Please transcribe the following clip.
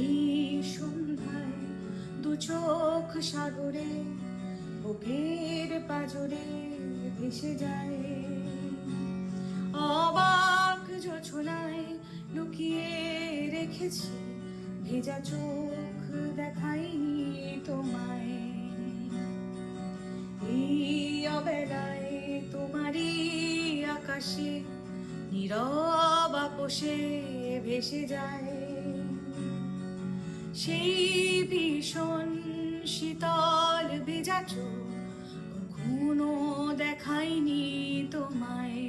এই সন্ধ্যায় দু চোখ সাগরে বুকের পাজরে ভেসে যায়, অবাক জোছনায় লুকিয়ে রেখেছি ভেজা চোখ দেখাইনি তোমায়। এই অবেলায় তোমারই আকাশে নীরব আপোষে ভেসে যায় সেই ভীষণ শীতল ভেজা চোখ, কখনো দেখাইনি তোমায়।